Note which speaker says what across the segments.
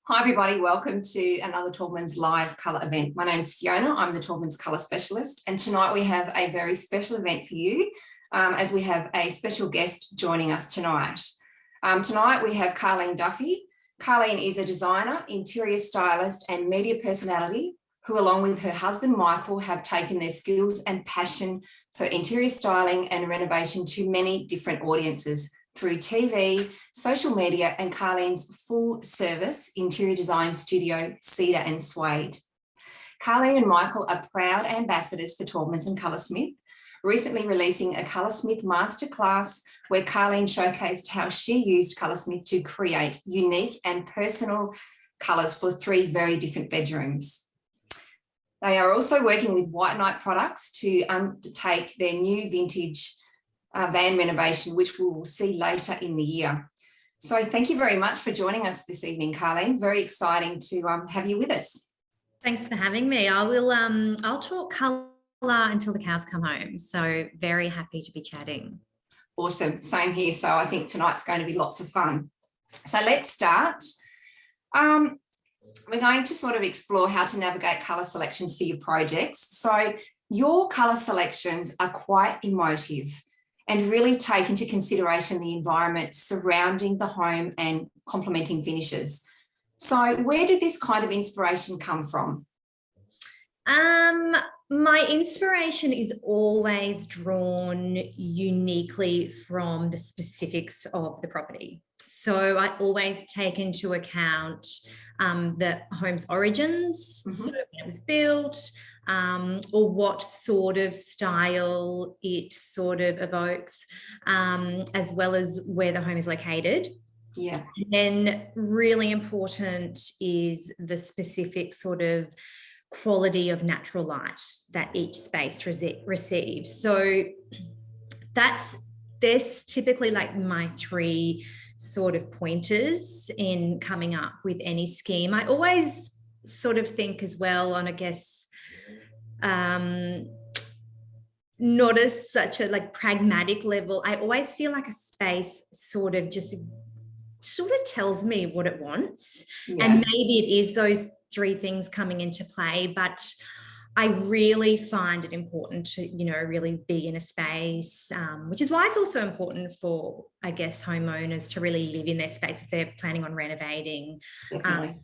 Speaker 1: Hi everybody, welcome to another Taubmans Live Colour event. My name is Fiona, I'm the Taubmans Colour Specialist, and tonight we have a very special event for you as we have a special guest joining us tonight. Tonight we have Carlene Duffy. Carlene is a designer, interior stylist and media personality who, along with her husband Michael, have taken their skills and passion for interior styling and renovation to many different audiences through TV, social media, and Carlene's full-service interior design studio, Cedar and Suede. Carlene and Michael are proud ambassadors for Taubmans and Colorsmith, recently releasing a Colorsmith masterclass where Carlene showcased how she used Colorsmith to create unique and personal colours for 3 very different bedrooms. They are also working with White Knight Products to undertake their new vintage van renovation, which we will see later in the year. So thank you very much for joining us this evening, Carlene. Very exciting to have you with us.
Speaker 2: Thanks for having me. I'll talk colour until the cows come home. So very happy to be chatting. Awesome.
Speaker 1: Same here. So I think tonight's going to be lots of fun. So let's start. We're going to sort of explore how to navigate colour selections for your projects. So your colour selections are quite emotive and really take into consideration the environment surrounding the home and complementing finishes. So where did this kind of inspiration come from?
Speaker 2: My inspiration is always drawn uniquely from the specifics of the property. So I always take into account the home's origins, so when it was built, or what sort of style it sort of evokes, as well as where the home is located.
Speaker 1: Yeah.
Speaker 2: And then really important is the specific sort of quality of natural light that each space receives. So there's typically like my 3 sort of pointers in coming up with any scheme. I always sort of think as well on, I guess, not as such a like pragmatic level. I always feel like a space sort of tells me what it wants. Yeah. And maybe it is those 3 things coming into play, but I really find it important to, really be in a space, which is why it's also important for, I guess, homeowners to really live in their space if they're planning on renovating.
Speaker 1: Definitely.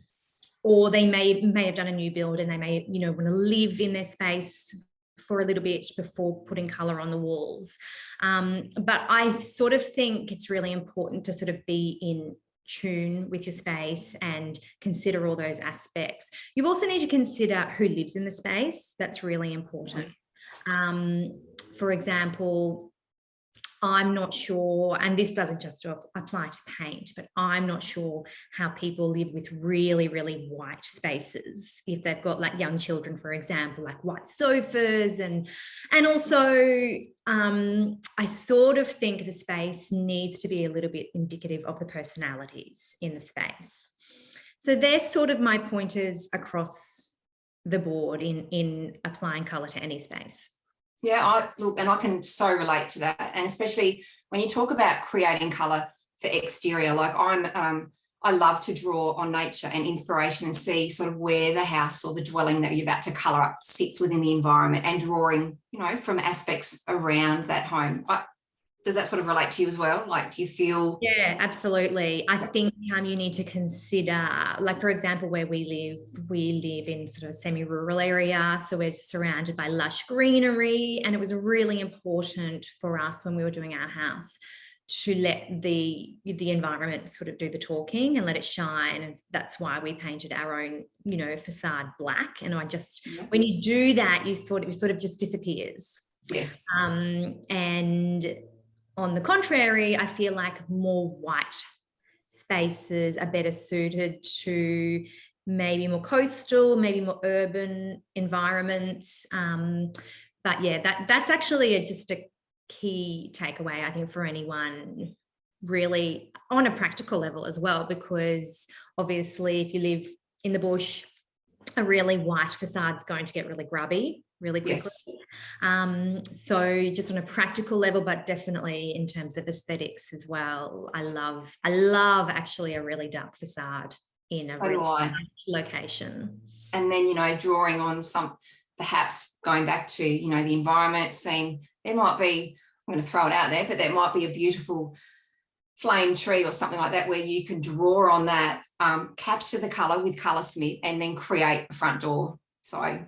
Speaker 2: Or they may have done a new build and they may, want to live in their space for a little bit before putting colour on the walls. But I sort of think it's really important to sort of be in tune with your space and consider all those aspects. You also need to consider who lives in the space. That's really important. For example, I'm not sure, and this doesn't just apply to paint, but I'm not sure how people live with really, really white spaces. If they've got like young children, for example, like white sofas, and also I sort of think the space needs to be a little bit indicative of the personalities in the space. So there's sort of my pointers across the board in applying colour to any space.
Speaker 1: Yeah, I can so relate to that, and especially when you talk about creating colour for exterior. Like I love to draw on nature and inspiration and see sort of where the house or the dwelling that you're about to colour up sits within the environment, and drawing, from aspects around that home. Does that sort of relate to you as well? Like, do you feel?
Speaker 2: Yeah, absolutely. I think you need to consider, like, for example, where we live in sort of a semi-rural area. So we're surrounded by lush greenery. And it was really important for us when we were doing our house to let the environment sort of do the talking and let it shine. And that's why we painted our own, facade black. And when you do that, it sort of just disappears.
Speaker 1: Yes.
Speaker 2: And on the contrary, I feel like more white spaces are better suited to maybe more coastal, maybe more urban environments. But yeah, that's actually just a key takeaway, I think, for anyone really on a practical level as well, because obviously if you live in the bush, a really white facade is going to get really grubby really quickly. Yes. So just on a practical level, but definitely in terms of aesthetics as well, I love actually a really dark facade in a
Speaker 1: So do I.
Speaker 2: location.
Speaker 1: And then, you know, drawing on some, perhaps going back to, you know, the environment, seeing there might be, I'm going to throw it out there, but there might be a beautiful flame tree or something like that where you can draw on that, capture the colour with Colorsmith and then create a front door. So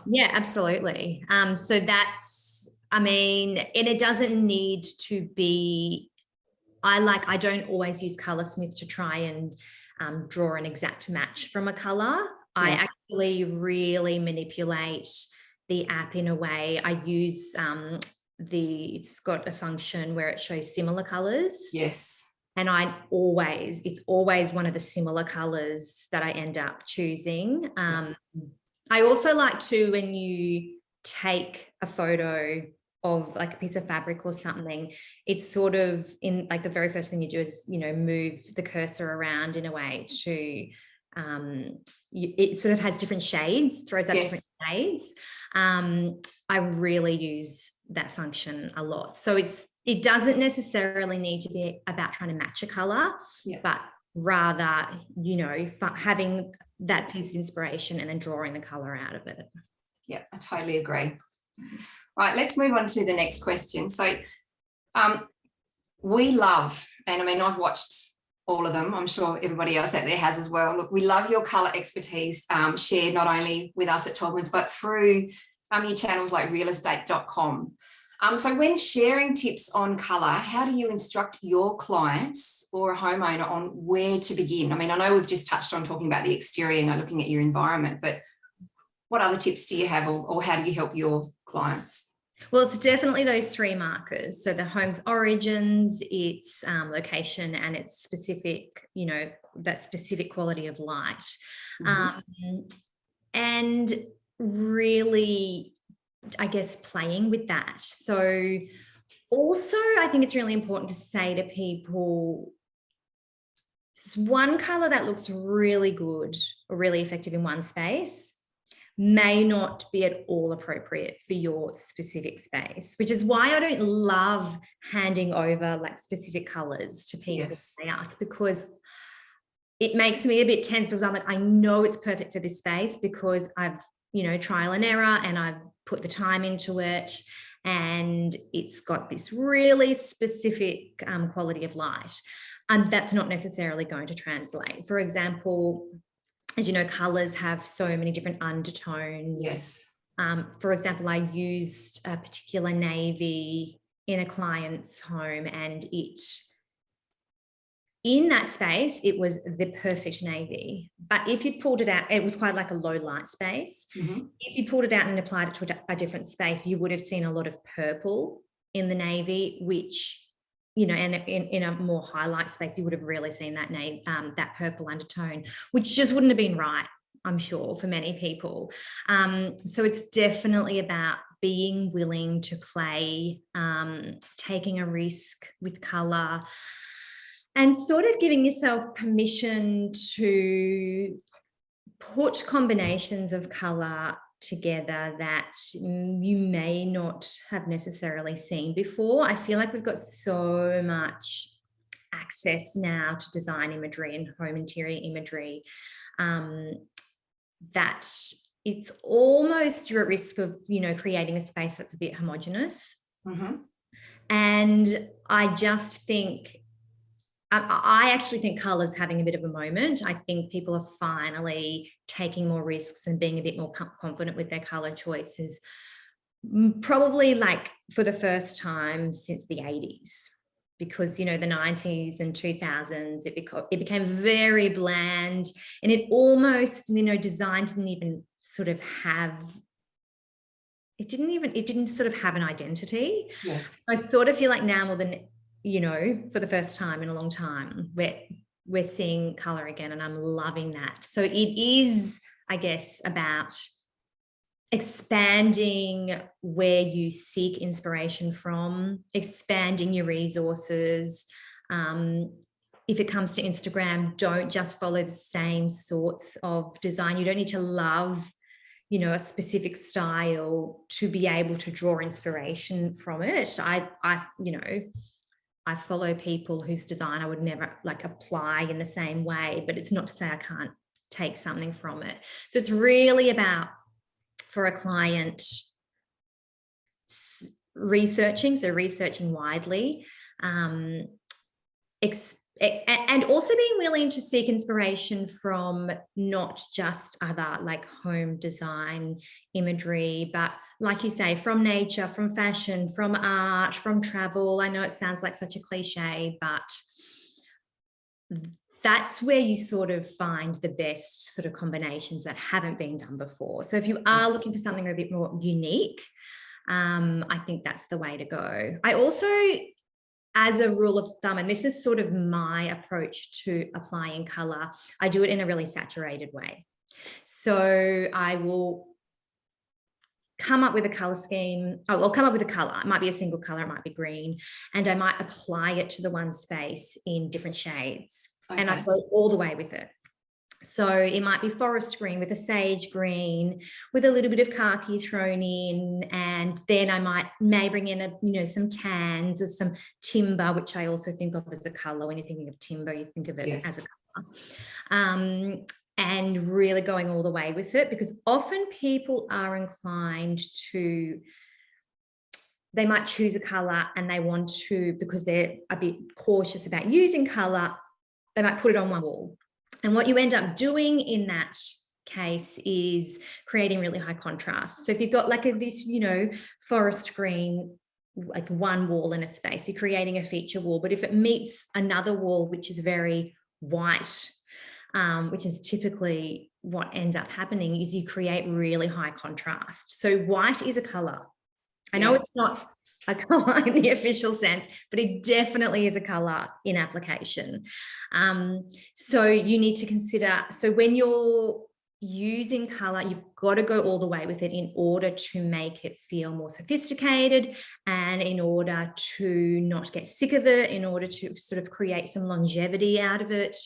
Speaker 2: yeah, absolutely. So that's, I mean, and it doesn't need to be, I don't always use Colorsmith to try and draw an exact match from a colour. I actually really manipulate the app in a way. I use it's got a function where it shows similar colours.
Speaker 1: yes.
Speaker 2: And it's always one of the similar colours that I end up choosing. I also like to, when you take a photo of like a piece of fabric or something, it's sort of in like the very first thing you do is, you know, move the cursor around in a way to, it sort of has different shades, throws up different shades. I really use that function a lot. So it doesn't necessarily need to be about trying to match a colour, but rather, you know, having that piece of inspiration and then drawing the colour out of it.
Speaker 1: Yeah, I totally agree. Right, let's move on to the next question. So we love, and I mean, I've watched all of them. I'm sure everybody else out there has as well. Look, we love your colour expertise shared not only with us at Taubmans, but through your channels like realestate.com. So when sharing tips on colour, how do you instruct your clients or a homeowner on where to begin? I mean, I know we've just touched on talking about the exterior, you know, looking at your environment, but what other tips do you have, or how do you help your clients?
Speaker 2: Well, it's definitely those three markers. So the home's origins, its location, and its specific, you know, that specific quality of light. And really, I guess, playing with that. So also, I think it's really important to say to people, one colour that looks really good or really effective in one space may not be at all appropriate for your specific space, which is why I don't love handing over like specific colours to people because it makes me a bit tense, because I'm like, I know it's perfect for this space because I've, you know, trial and error, and I've put the time into it, and it's got this really specific quality of light, and that's not necessarily going to translate. For example, as you know, colours have so many different undertones.
Speaker 1: Yes.
Speaker 2: For example, I used a particular navy in a client's home, and in that space, it was the perfect navy. But if you pulled it out, it was quite like a low light space. If you pulled it out and applied it to a different space, you would have seen a lot of purple in the navy, which, you know, and in a more highlight space, you would have really seen that that purple undertone, which just wouldn't have been right, I'm sure, for many people. So it's definitely about being willing to play, taking a risk with colour, and sort of giving yourself permission to put combinations of colour together that you may not have necessarily seen before. I feel like we've got so much access now to design imagery and home interior imagery that it's almost, you're at risk of, you know, creating a space that's a bit homogenous. And I just think, I actually think colour's having a bit of a moment. I think people are finally taking more risks and being a bit more confident with their colour choices, probably like for the first time since the 80s, because, you know, the 90s and 2000s, it became very bland, and it almost, you know, design didn't even sort of have, it didn't sort of have an identity.
Speaker 1: Yes.
Speaker 2: I sort of feel like now more than, you know, for the first time in a long time, we're seeing colour again, and I'm loving that. So it is, I guess, about expanding where you seek inspiration from, expanding your resources. If it comes to Instagram, don't just follow the same sorts of design. You don't need to love, you know, a specific style to be able to draw inspiration from it. I you know, I follow people whose design I would never like apply in the same way, but it's not to say I can't take something from it. So it's really about, for a client, researching widely, and also being willing to seek inspiration from not just other like home design imagery, but like you say, from nature, from fashion, from art, from travel. I know it sounds like such a cliche, but that's where you sort of find the best sort of combinations that haven't been done before. So if you are looking for something a bit more unique, I think that's the way to go. I also, as a rule of thumb, and this is sort of my approach to applying color, I do it in a really saturated way. So I will come up with a color scheme. I'll come up with a color. It might be a single color, it might be green, and I might apply it to the one space in different shades. Okay. And I go all the way with it. So it might be forest green with a sage green with a little bit of khaki thrown in, and then I may bring in some tans or some timber, which I also think of as a color. When you're thinking of timber, you think of it as a color. And really going all the way with it, because often people are inclined to, they might choose a color and they want to, because they're a bit cautious about using color, they might put it on one wall. And what you end up doing in that case is creating really high contrast. So if you've got like this, forest green, like one wall in a space, you're creating a feature wall. But if it meets another wall, which is very white, which is typically what ends up happening, is you create really high contrast. So white is a color. I know it's not a color in the official sense, but it definitely is a color in application. So you need to consider, so when you're using color, you've got to go all the way with it in order to make it feel more sophisticated, and in order to not get sick of it, in order to sort of create some longevity out of it,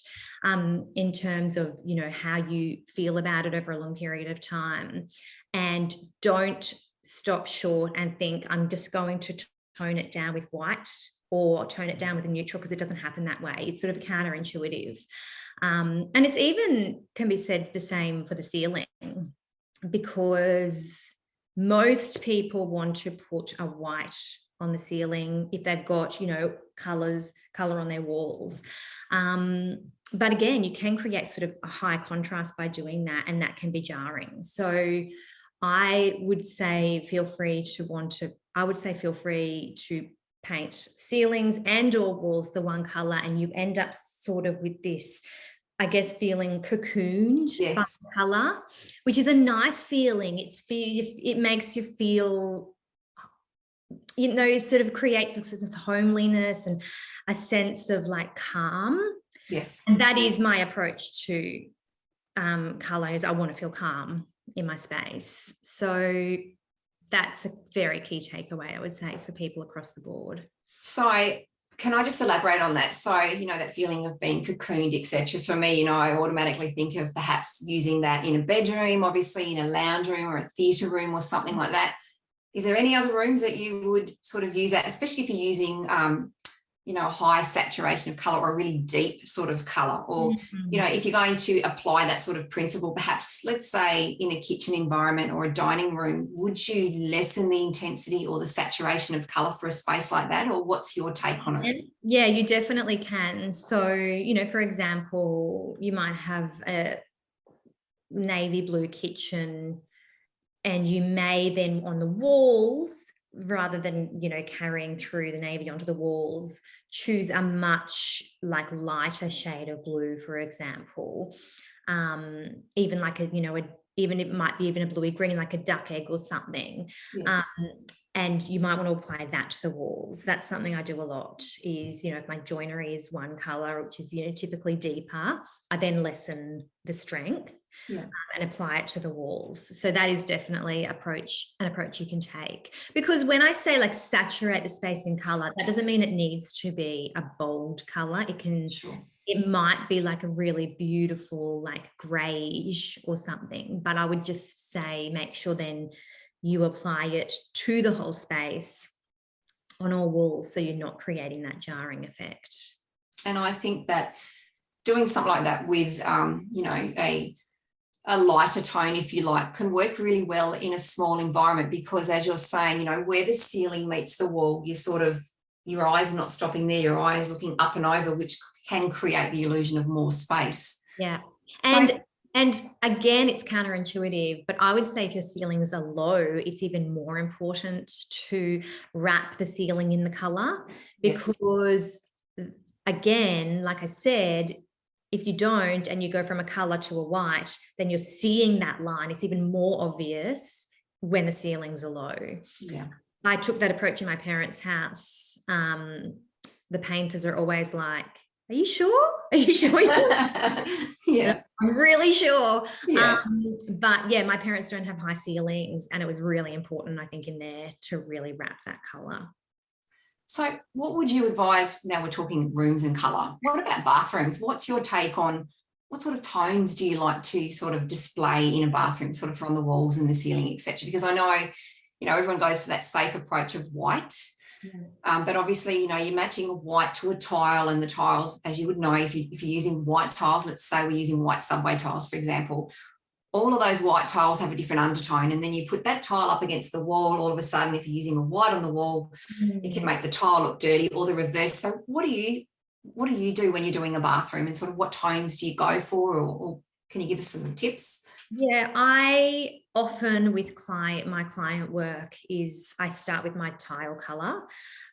Speaker 2: in terms of, how you feel about it over a long period of time. And don't stop short and think, I'm just going to tone it down with white or tone it down with a neutral, because it doesn't happen that way. It's sort of counterintuitive. And it's even can be said the same for the ceiling, because most people want to put a white on the ceiling if they've got, color on their walls. But again, you can create sort of a high contrast by doing that, and that can be jarring. So I would say feel free to paint ceilings and or walls the one color, and you end up sort of with this, I guess, feeling cocooned by color, which is a nice feeling. It makes you feel, sort of creates a sense of homeliness and a sense of like calm. Yes. And that is my approach to color, is I want to feel calm in my space. So that's a very key takeaway, I would say, for people across the board.
Speaker 1: So can I just elaborate on that? So, that feeling of being cocooned, etc. For me, I automatically think of perhaps using that in a bedroom, obviously in a lounge room or a theatre room or something like that. Is there any other rooms that you would sort of use that, especially if you're using, a high saturation of colour or a really deep sort of colour, or, if you're going to apply that sort of principle, perhaps, let's say, in a kitchen environment or a dining room, would you lessen the intensity or the saturation of colour for a space like that? Or what's your take on it?
Speaker 2: Yeah, you definitely can. So, for example, you might have a navy blue kitchen, and you may then on the walls, rather than, carrying through the navy onto the walls, choose a much like lighter shade of blue, for example. Even like it might be even a bluey green, like a duck egg or something. Yes. And you might want to apply that to the walls. That's something I do a lot, is, if my joinery is one color, which is, typically deeper, I then lessen the strength. Yeah. And apply it to the walls. So that is definitely an approach you can take. Because when I say like saturate the space in color, that doesn't mean it needs to be a bold color. It might be like a really beautiful like greige or something, but I would just say make sure then you apply it to the whole space on all walls, so you're not creating that jarring effect.
Speaker 1: And I think that doing something like that with, you know, a lighter tone, if you like, can work really well in a small environment, because as you're saying, you know, where the ceiling meets the wall, you sort of, your eyes are not stopping there, your eyes looking up and over, which can create the illusion of more space.
Speaker 2: Yeah.
Speaker 1: So,
Speaker 2: and again, it's counterintuitive, but I would say if your ceilings are low, it's even more important to wrap the ceiling in the color, because again, like I said, if you don't and you go from a color to a white, then you're seeing that line. It's even more obvious when the ceilings are low.
Speaker 1: Yeah.
Speaker 2: I took that approach in my parents' house. The painters are always like, "Are you sure? Are you sure?"
Speaker 1: Yeah.
Speaker 2: I'm really sure.
Speaker 1: Yeah.
Speaker 2: But yeah, my parents don't have high ceilings, and it was really important, I think, in there to really wrap that color.
Speaker 1: So what would you advise, now we're talking rooms and colour, what about bathrooms? What's your take on, what sort of tones do you like to sort of display in a bathroom, sort of from the walls and the ceiling, etc.? Because I know, you know, everyone goes for that safe approach of white.
Speaker 2: Yeah.
Speaker 1: But obviously, you know, you're matching white to a tile, and the tiles, as you would know, if you're using white tiles, let's say we're using white subway tiles, for example, all of those white tiles have a different undertone, and then you put that tile up against the wall, all of a sudden, if you're using a white on the wall, it can make the tile look dirty, or the reverse. So what do you do when you're doing a bathroom, and sort of what tones do you go for, or can you give us some tips?
Speaker 2: Yeah, I often with my client work is I start with my tile color.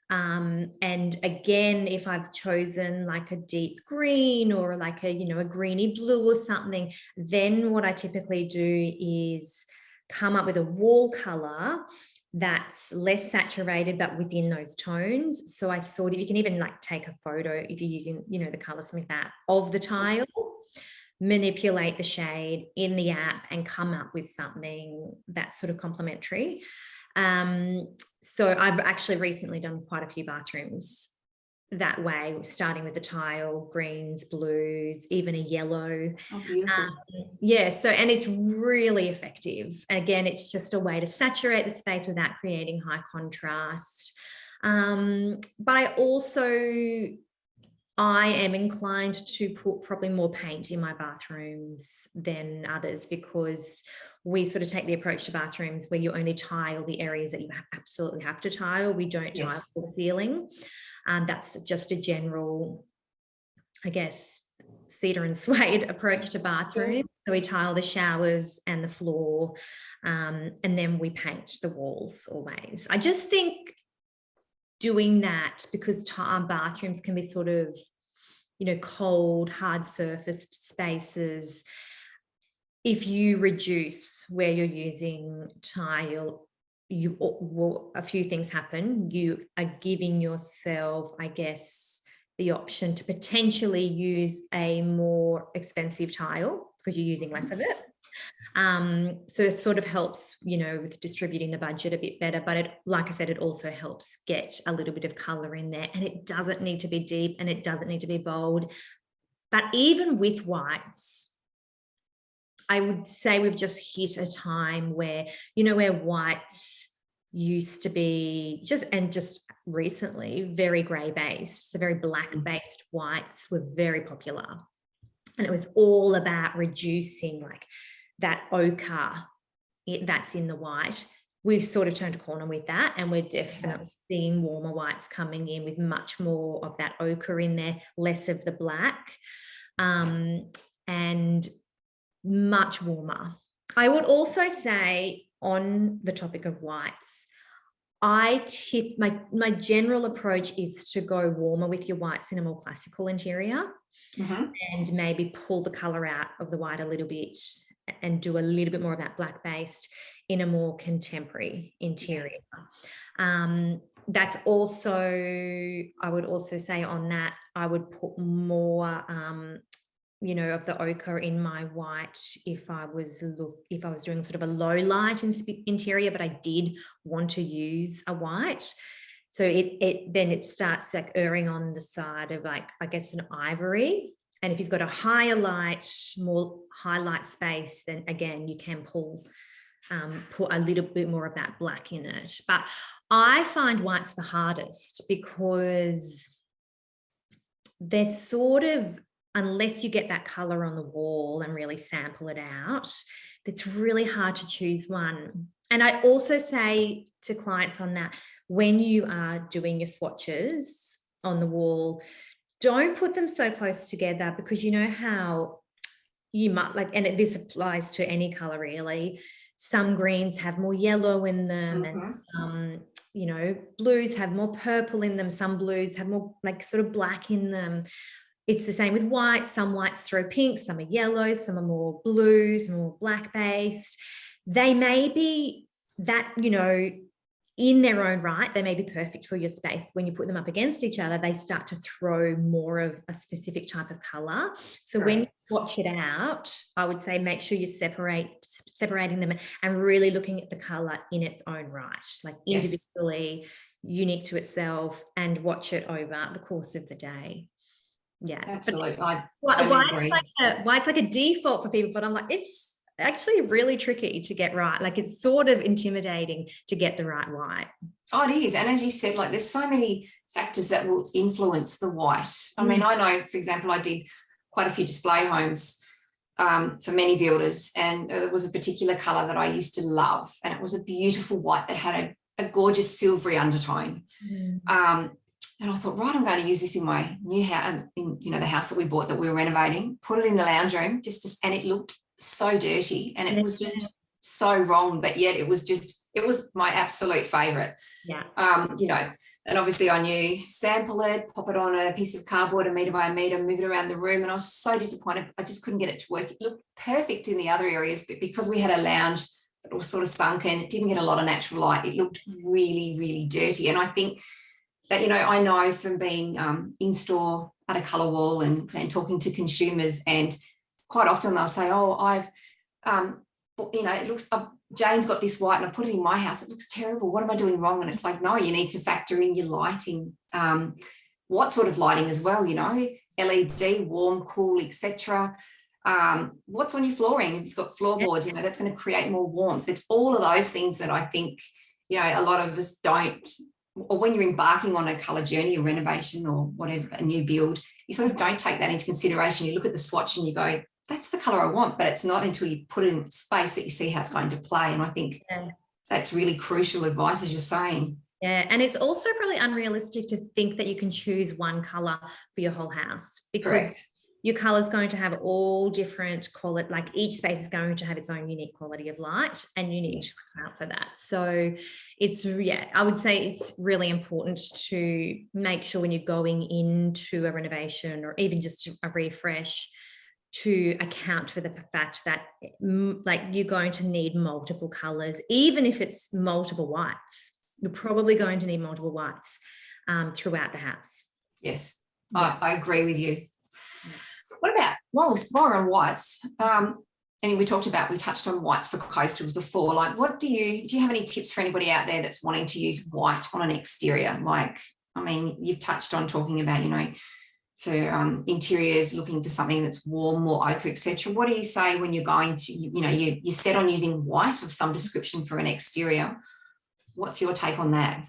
Speaker 2: And again, if I've chosen like a deep green or like a, you know, a greeny blue or something, then what I typically do is come up with a wall color that's less saturated but within those tones. So I sort of, you can even like take a photo if you're using, you know, the Colorsmith app of the tile, manipulate the shade in the app and come up with something that's sort of complementary. So I've actually recently done quite a few bathrooms that way, starting with the tile, greens, blues, even a yellow.
Speaker 1: Oh, beautiful.
Speaker 2: Yeah, so, and it's really effective. Again, it's just a way to saturate the space without creating high contrast. But I am inclined to put probably more paint in my bathrooms than others, because we sort of take the approach to bathrooms where you only tile the areas that you absolutely have to tile. We don't tile the ceiling. That's just a general, I guess, cedar and suede approach to bathroom. So we tile the showers and the floor, and then we paint the walls always. I just think doing that, because bathrooms can be sort of, you know, cold, hard surfaced spaces. If you reduce where you're using tile, a few things happen. You are giving yourself, I guess, the option to potentially use a more expensive tile because you're using less of it. So it sort of helps, you know, with distributing the budget a bit better, but it, like I said, it also helps get a little bit of color in there, and it doesn't need to be deep and it doesn't need to be bold. But even with whites, I would say we've just hit a time where, you know, where whites used to be just recently very gray based, so very black based whites were very popular, and it was all about reducing like that ochre that's in the white. We've sort of turned a corner with that, and we're definitely seeing warmer whites coming in with much more of that ochre in there, less of the black, and much warmer. I would also say, on the topic of whites, my general approach is to go warmer with your whites in a more classical interior, and maybe pull the color out of the white a little bit and do a little bit more of that black based in a more contemporary interior. That's also, I would also say on that, I would put more you know, of the ochre in my white if I was doing sort of a low light interior, but I did want to use a white. So then it starts like erring on the side of, like, I guess, an ivory. And if you've got a higher light, more highlight space, then again, you can put a little bit more of that black in it. But I find white's the hardest because they're sort of, unless you get that color on the wall and really sample it out, it's really hard to choose one. And I also say to clients on that, when you are doing your swatches on the wall, don't put them so close together, because you know how you might like, and this applies to any color really, some greens have more yellow in them, and some, you know, blues have more purple in them, some blues have more like sort of black in them. It's the same with white. Some whites throw pink, some are yellow, some are more blue, some are more black based. They may be that, you know, in their own right, they may be perfect for your space. When you put them up against each other, they start to throw more of a specific type of color. So when you swatch it out, I would say make sure you're separating them and really looking at the color in its own right, like individually, unique to itself, and watch it over the course of the day. Yeah,
Speaker 1: absolutely. I totally agree.
Speaker 2: Why it's like a default for people, but I'm like, it's actually really tricky to get right. Like, it's sort of intimidating to get the right white.
Speaker 1: Oh, it is. And as you said, like, there's so many factors that will influence the white. I mean, I know, for example, I did quite a few display homes for many builders, and there was a particular color that I used to love, and it was a beautiful white that had a gorgeous silvery undertone. And I thought, right, I'm going to use this in my new house, in, you know, the house that we bought that we were renovating, put it in the lounge room, and it looked so dirty, and it was just so wrong, but yet it was my absolute favorite. You know, and obviously I knew sample it, pop it on a piece of cardboard, 1 meter by 1 meter, move it around the room, and I was so disappointed. I just couldn't get it to work. It looked perfect in the other areas, but because we had a lounge that was sort of sunken, it didn't get a lot of natural light. It looked really, really dirty. And I think that, you know, I know from being in store at a colour wall and talking to consumers, and quite often they'll say, oh, I've, you know, it looks, Jane's got this white and I put it in my house. It looks terrible. What am I doing wrong? And it's like, no, you need to factor in your lighting. What sort of lighting as well, you know, LED, warm, cool, etc. What's on your flooring? If you've got floorboards, you know, that's going to create more warmth. It's all of those things that I think, you know, a lot of us don't, or when you're embarking on a colour journey, a renovation or whatever, a new build, you sort of don't take that into consideration. You look at the swatch and you go, that's the colour I want, but it's not until you put it in space that you see how it's going to play. And I think that's really crucial advice, as you're saying.
Speaker 2: Yeah, and it's also probably unrealistic to think that you can choose one colour for your whole house, because your colour is going to have all different quality, like each space is going to have its own unique quality of light, and you need to account for that. So it's, I would say it's really important to make sure when you're going into a renovation or even just a refresh, to account for the fact that like you're going to need multiple colors. Even if it's multiple whites, you're probably going to need multiple whites throughout the house.
Speaker 1: Yes, I agree with you. What about, well, more on whites, and we touched on whites for coastals before. Like, do you have any tips for anybody out there that's wanting to use white on an exterior? Like, I mean, you've touched on talking about, you know, for interiors, looking for something that's warm, more oak, etc. What do you say when you're going to, you know, you're set on using white of some description for an exterior? What's your take on that?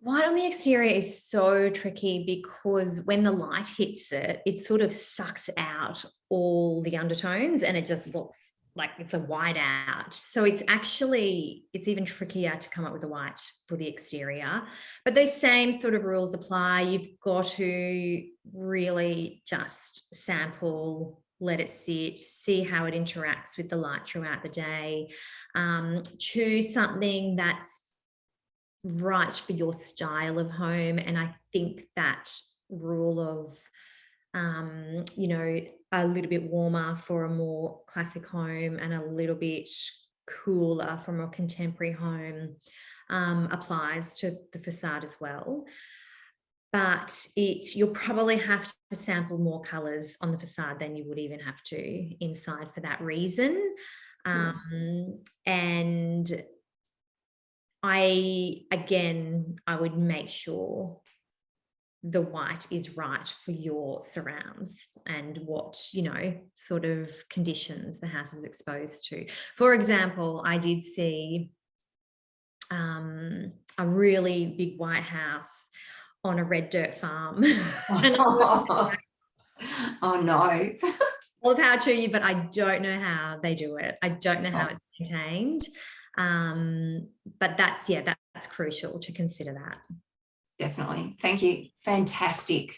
Speaker 2: White on the exterior is so tricky, because when the light hits it, it sort of sucks out all the undertones and it just looks like it's a white out. So it's even trickier to come up with a white for the exterior. But those same sort of rules apply. You've got to really just sample, let it sit, see how it interacts with the light throughout the day. Choose something that's right for your style of home. And I think that rule of you know, a little bit warmer for a more classic home and a little bit cooler for a more contemporary home applies to the facade as well. But you'll probably have to sample more colours on the facade than you would even have to inside for that reason. And I would make sure the white is right for your surrounds and what, you know, sort of conditions the house is exposed to. For example, I did see a really big white house on a red dirt farm. And
Speaker 1: Oh no.
Speaker 2: all the power to you, but I don't know how they do it. I don't know how
Speaker 1: Oh,
Speaker 2: it's maintained. But that's crucial to consider that.
Speaker 1: definitely. Thank you. Fantastic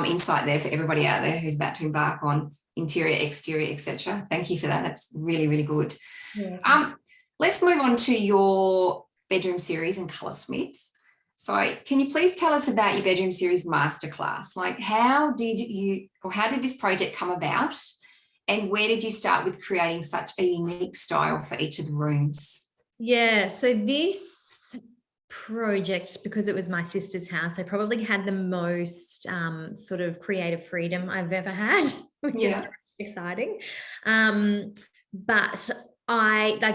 Speaker 1: insight there for everybody out there who's about to embark on interior, exterior, etc. Thank you for that. That's really, really good.
Speaker 2: Yeah.
Speaker 1: Let's move on to your bedroom series and Colorsmith. So can you please tell us about your bedroom series masterclass? Like, how did this project come about, and where did you start with creating such a unique style for each of the rooms?
Speaker 2: Yeah, so this project, because it was my sister's house, I probably had the most sort of creative freedom I've ever had, which is exciting. But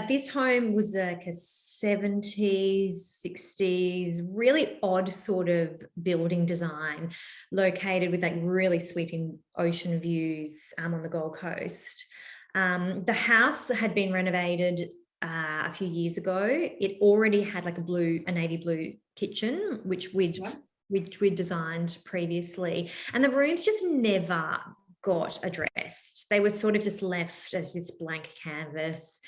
Speaker 2: this home was like a 70s, 60s, really odd sort of building design, located with like really sweeping ocean views on the Gold Coast. The house had been renovated a few years ago. It already had like a navy blue kitchen, which we'd designed previously, and the rooms just never got addressed. They were sort of just left as this blank canvas.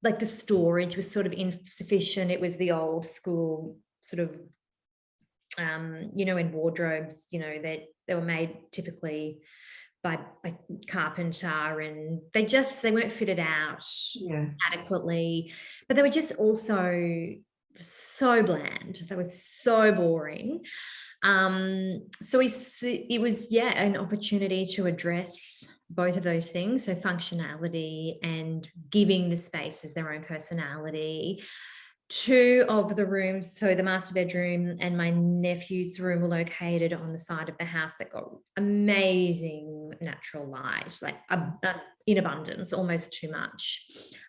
Speaker 2: Like the storage was sort of insufficient. It was the old school sort of, in wardrobes, that they were made typically by carpenter, and they weren't fitted out adequately, but they were just also so bland. They were so boring. So it was an opportunity to address both of those things, so functionality and giving the spaces their own personality. Two of the rooms, so the master bedroom and my nephew's room, were located on the side of the house that got amazing natural light, like in abundance, almost too much.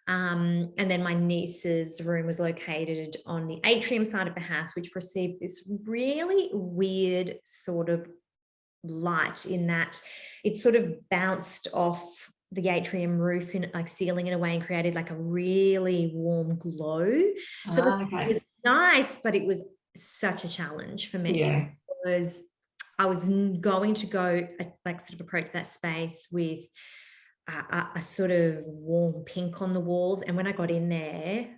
Speaker 2: And then my niece's room was located on the atrium side of the house, which received this really weird sort of light, in that it sort of bounced off the atrium roof in like ceiling in a way and created like a really warm glow. So it was nice, but it was such a challenge for me, because I was going to go like sort of approach that space with a sort of warm pink on the walls, and when I got in there,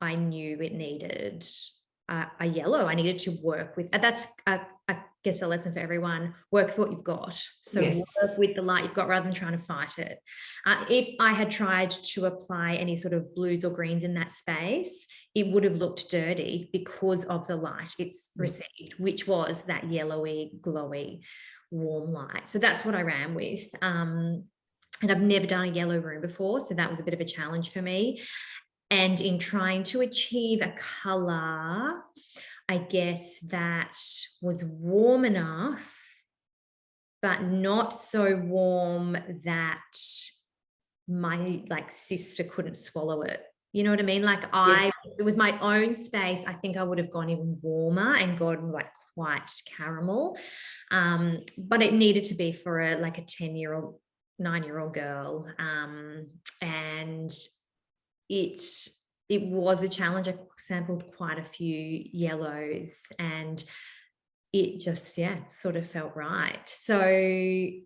Speaker 2: I knew it needed a yellow. I needed to work with that's I guess a lesson for everyone: work with what you've got. So work with the light you've got rather than trying to fight it. If I had tried to apply any sort of blues or greens in that space, it would have looked dirty because of the light it's received, which was that yellowy, glowy, warm light. So that's what I ran with. And I've never done a yellow room before, so that was a bit of a challenge for me. And in trying to achieve a colour, I guess, that was warm enough, but not so warm that my sister couldn't swallow it. You know what I mean? Like it was my own space. I think I would have gone even warmer and gone like quite caramel. But it needed to be for a 10-year-old, 9-year-old girl. And it was a challenge. I sampled quite a few yellows, and it just, sort of felt right. So, we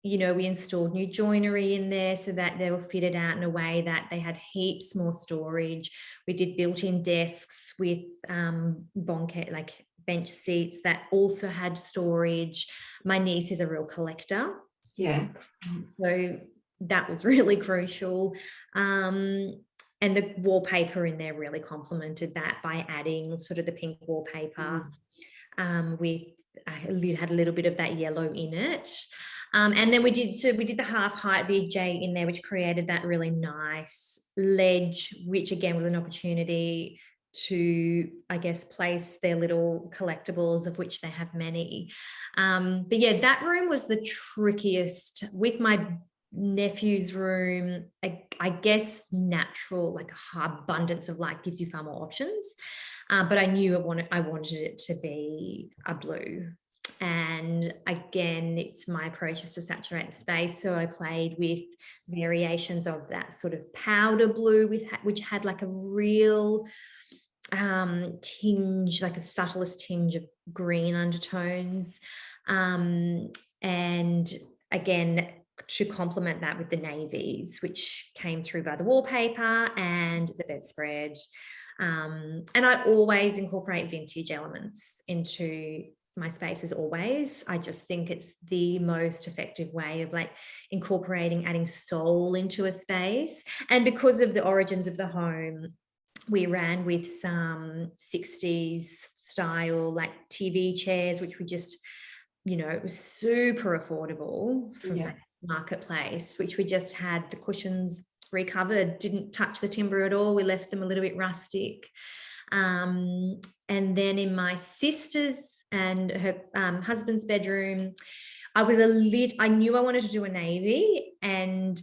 Speaker 2: installed new joinery in there so that they were fitted out in a way that they had heaps more storage. We did built-in desks with bench seats that also had storage. My niece is a real collector.
Speaker 1: Yeah.
Speaker 2: So that was really crucial. And the wallpaper in there really complemented that by adding sort of the pink wallpaper with had a little bit of that yellow in it. And then we did the half height VJ in there, which created that really nice ledge, which again was an opportunity to, I guess, place their little collectibles, of which they have many. But that room was the trickiest. With my nephew's room, I guess natural, like abundance of light gives you far more options, but I knew I wanted it to be a blue. And again, it's my approach is to saturate the space, so I played with variations of that sort of powder blue which had like a real tinge, like a subtlest tinge of green undertones. And again, to complement that with the navies, which came through by the wallpaper and the bedspread. And I always incorporate vintage elements into my spaces always. I just think it's the most effective way of like incorporating, adding soul into a space. And because of the origins of the home, we ran with some 60s style like TV chairs, which we just, you know, it was super affordable from that marketplace, which we just had the cushions recovered, didn't touch the timber at all. We left them a little bit rustic. And then in my sister's and her husband's bedroom, I knew I wanted to do a navy, and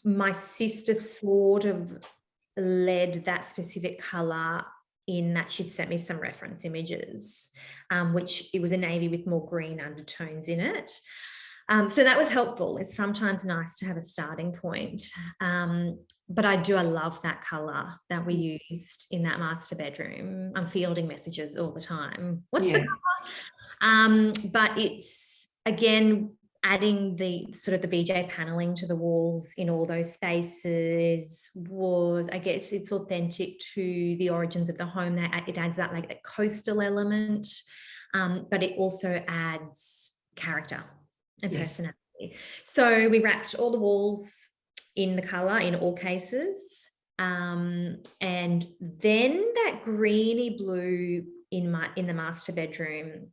Speaker 2: my sister sort of led that specific color in that she'd sent me some reference images, which it was a navy with more green undertones in it. So that was helpful. It's sometimes nice to have a starting point. But I love that color that we used in that master bedroom. I'm fielding messages all the time. What's the color? But it's, again, adding the sort of the BJ paneling to the walls in all those spaces was, I guess, it's authentic to the origins of the home. That it adds that like a coastal element, but it also adds character and personality. So we wrapped all the walls in the color in all cases, and then that greeny blue in the master bedroom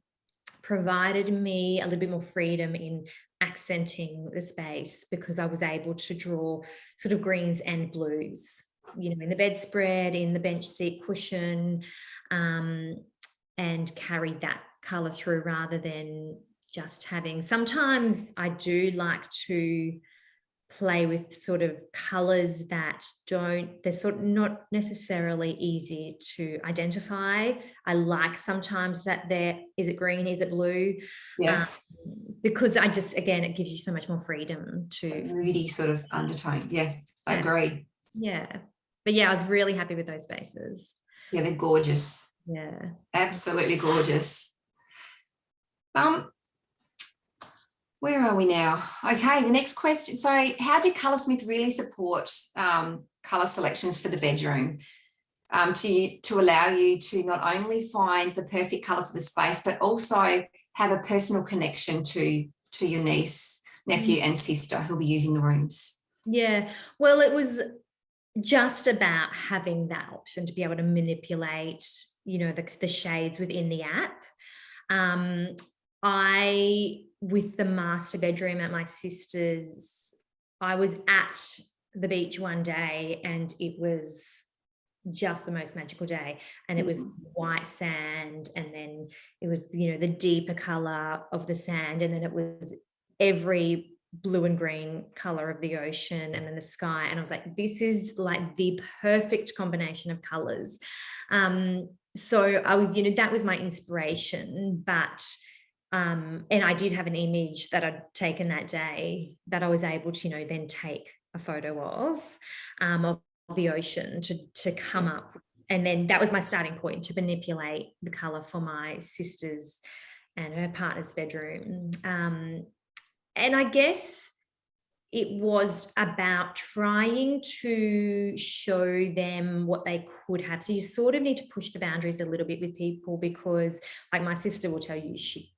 Speaker 2: provided me a little bit more freedom in accenting the space, because I was able to draw sort of greens and blues, you know, in the bedspread, in the bench seat cushion, and carried that color through rather than just having. Sometimes I do like to play with sort of colors that they're sort of not necessarily easy to identify. I like sometimes that is it green, is it blue? Because again, it gives you so much more freedom to
Speaker 1: moody sort of undertone. I agree.
Speaker 2: But I was really happy with those spaces.
Speaker 1: They're gorgeous. Absolutely gorgeous. Where are we now? Okay, the next question. So how did Colorsmith really support colour selections for the bedroom to allow you to not only find the perfect colour for the space, but also have a personal connection to your niece, nephew and sister who'll be using the rooms?
Speaker 2: Well, it was just about having that option to be able to manipulate, you know, the shades within the app. With the master bedroom at my sister's, I was at the beach one day and it was just the most magical day, and it was white sand, and then it was, you know, the deeper color of the sand, and then it was every blue and green color of the ocean, and then the sky, and I was like, this is like the perfect combination of colors. So I would, you know, that was my inspiration. But and I did have an image that I'd taken that day that I was able to, you know, then take a photo of the ocean to come up. And then that was my starting point to manipulate the color for my sister's and her partner's bedroom. And I guess it was about trying to show them what they could have. So you sort of need to push the boundaries a little bit with people, because like my sister will tell you she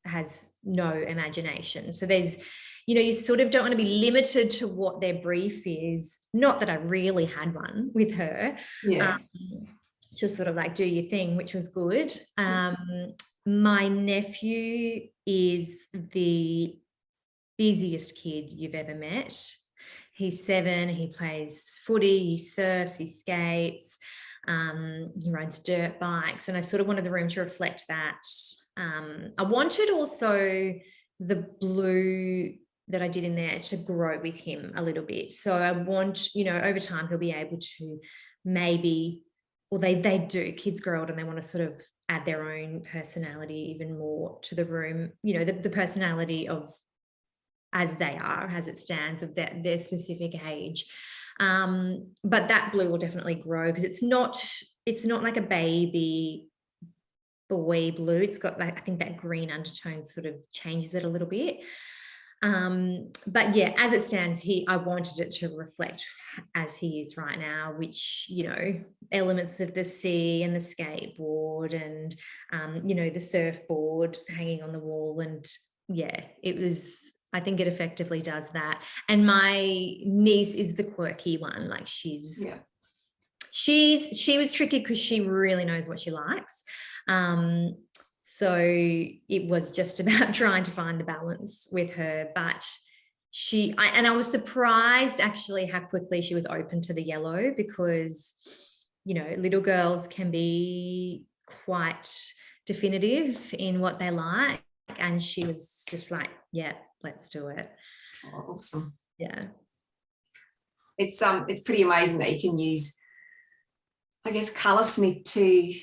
Speaker 2: has no imagination. So there's, you know, you sort of don't want to be limited to what their brief is. Not that I really had one with her. Just sort of like, do your thing, which was good. My nephew is the busiest kid you've ever met. He's 7, he plays footy, he surfs, he skates, he rides dirt bikes, and I sort of wanted the room to reflect that. I wanted also the blue that I did in there to grow with him a little bit. So I want, you know, over time he'll be able to maybe, or they do, kids grow old and they want to sort of add their own personality even more to the room, you know, the personality of as they are, as it stands, of their specific age. But that blue will definitely grow, because it's not it's not like a baby boy blue. It's got like, I think that green undertone sort of changes it a little bit. But yeah, as it stands here, I wanted it to reflect as he is right now, which, you know, elements of the sea and the skateboard and, you know, the surfboard hanging on the wall. And yeah, it was, I think it effectively does that. And my niece is the quirky one. Like she was tricky because she really knows what she likes. So it was just about trying to find the balance with her, but I was surprised actually how quickly she was open to the yellow, because, you know, little girls can be quite definitive in what they like. And she was just like, yeah, let's do it.
Speaker 1: Oh, awesome.
Speaker 2: Yeah.
Speaker 1: It's pretty amazing that you can use, I guess, Colorsmith to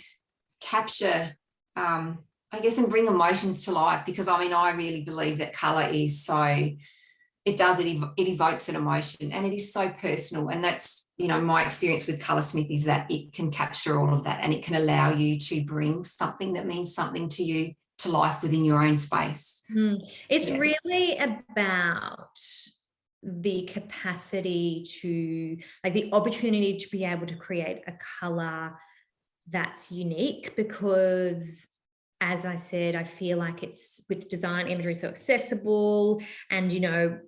Speaker 1: capture, I guess, and bring emotions to life, because I mean, I really believe that colour is it evokes an emotion, and it is so personal. And that's, you know, my experience with Colorsmith is that it can capture all of that, and it can allow you to bring something that means something to you to life within your own space.
Speaker 2: It's really about the capacity to, like, the opportunity to be able to create a colour that's unique, because, as I said, I feel like it's, with design imagery, so accessible, and, you know,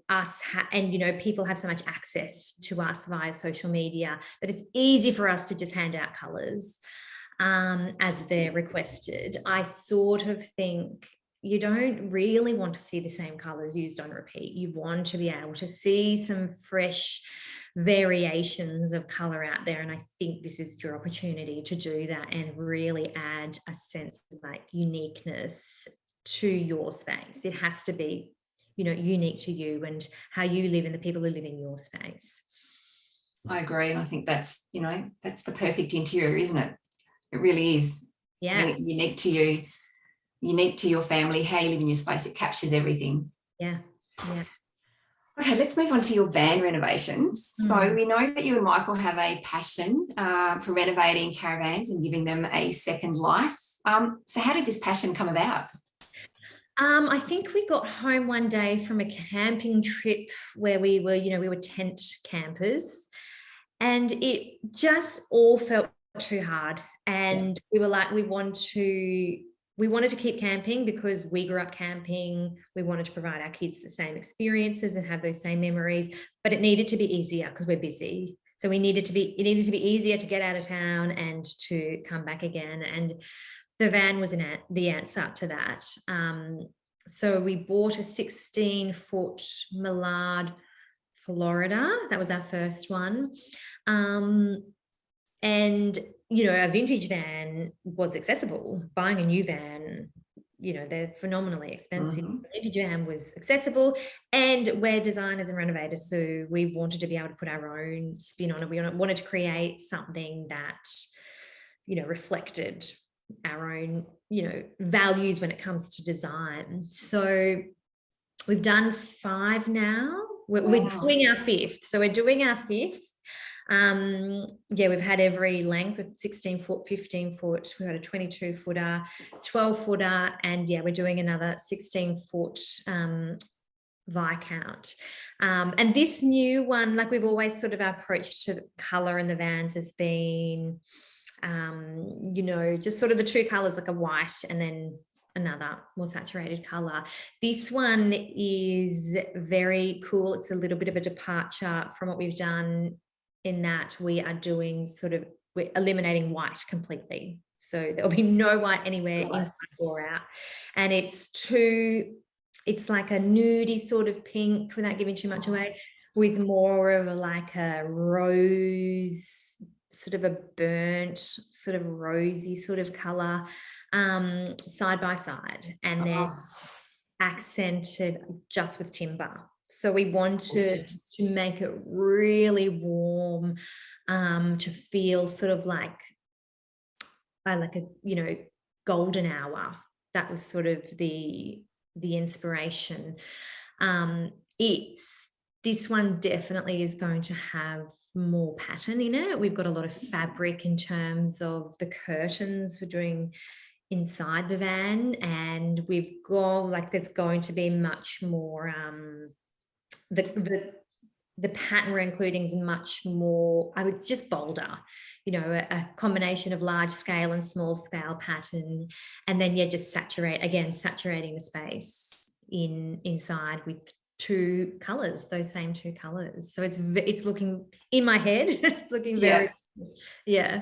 Speaker 2: and, you know, people have so much access to us via social media that it's easy for us to just hand out colours as they're requested. I sort of think you don't really want to see the same colours used on repeat. You want to be able to see some fresh variations of colour out there, and I think this is your opportunity to do that and really add a sense of like uniqueness to your space. It has to be, you know, unique to you and how you live and the people who live in your space.
Speaker 1: I agree, and I think that's, you know, that's the perfect interior, isn't it? It really is.
Speaker 2: Yeah.
Speaker 1: Really unique to you, unique to your family, how you live in your space. It captures everything.
Speaker 2: Yeah.
Speaker 1: Okay, let's move on to your van renovations. So we know that you and Michael have a passion for renovating caravans and giving them a second life. So how did this passion come about?
Speaker 2: I think we got home one day from a camping trip where we were tent campers, and it just all felt too hard. And we were like, we wanted to keep camping because we grew up camping. We wanted to provide our kids the same experiences and have those same memories, but it needed to be easier because we're busy. So it needed to be easier to get out of town and to come back again. And the van was the answer to that. So we bought a 16-foot Millard Florida. That was our first one. And, you know, a vintage van was accessible. Buying a new van, you know, they're phenomenally expensive. A vintage van was accessible, and we're designers and renovators, so we wanted to be able to put our own spin on it. We wanted to create something that, you know, reflected our own, you know, values when it comes to design. So we've done 5 now. We're doing our 5th. So we're doing our 5th. We've had every length with 16-foot, 15-foot. We've got a 22-footer, 12-footer, and we're doing another 16-foot Viscount. And this new one, like we've always sort of, our approach to colour in the vans has been, you know, just sort of the 2 colours, like a white and then another more saturated colour. This one is very cool. It's a little bit of a departure from what we've done, in that we are doing we're eliminating white completely. So there'll be no white anywhere inside or out. And it's like a nudie sort of pink, without giving too much away, with more of a rose, sort of a burnt, sort of rosy sort of colour, side by side, and then accented just with timber. So we wanted to make it really warm, to feel sort of like a, you know, golden hour. That was sort of the inspiration. It's this one definitely is going to have more pattern in it. We've got a lot of fabric in terms of the curtains we're doing inside the van, and we've got like there's going to be much more the pattern we're including is much more, I would just bolder, you know, a combination of large scale and small scale pattern, and then just saturating the space inside with two colors, those same two colors. So it's looking in my head, it's looking very, yeah.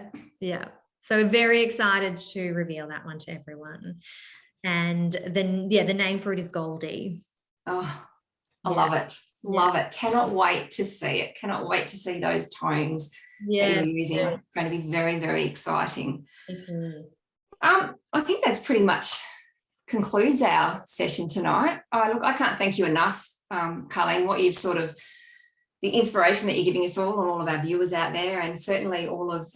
Speaker 2: So very excited to reveal that one to everyone. And then, the name for it is Goldie.
Speaker 1: Oh, I love it. Love it. Cannot wait to see it. Cannot wait to see those tones that you're using. It's going to be very, very exciting. I think that's pretty much concludes our session tonight. Look, I can't thank you enough, Carlene, what you've sort of, the inspiration that you're giving us all and all of our viewers out there, and certainly all of,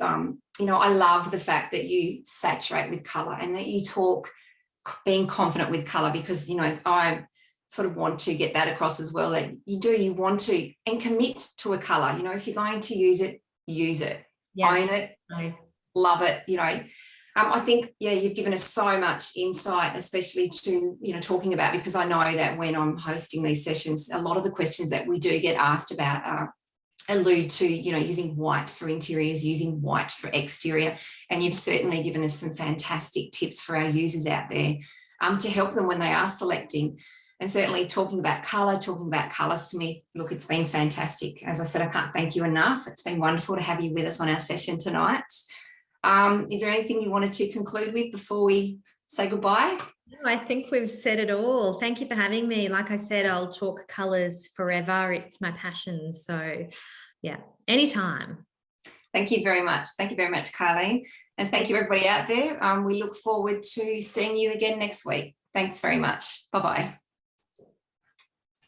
Speaker 1: you know, I love the fact that you saturate with colour and that you talk being confident with colour, because, you know, I sort of want to get that across as well, that you want to and commit to a colour. You know, if you're going to use it, own it, love it, you know. I think, you've given us so much insight, especially to, you know, talking about, because I know that when I'm hosting these sessions, a lot of the questions that we do get asked about allude to, you know, using white for interiors, using white for exterior. And you've certainly given us some fantastic tips for our users out there to help them when they are selecting. And certainly talking about Colorsmith, look, it's been fantastic. As I said, I can't thank you enough. It's been wonderful to have you with us on our session tonight. Is there anything you wanted to conclude with before we say goodbye?
Speaker 2: No, I think we've said it all. Thank you for having me. Like I said, I'll talk colours forever. It's my passion. So, anytime.
Speaker 1: Thank you very much. Thank you very much, Carlene. And thank you, everybody out there. We look forward to seeing you again next week. Thanks very much. Bye-bye.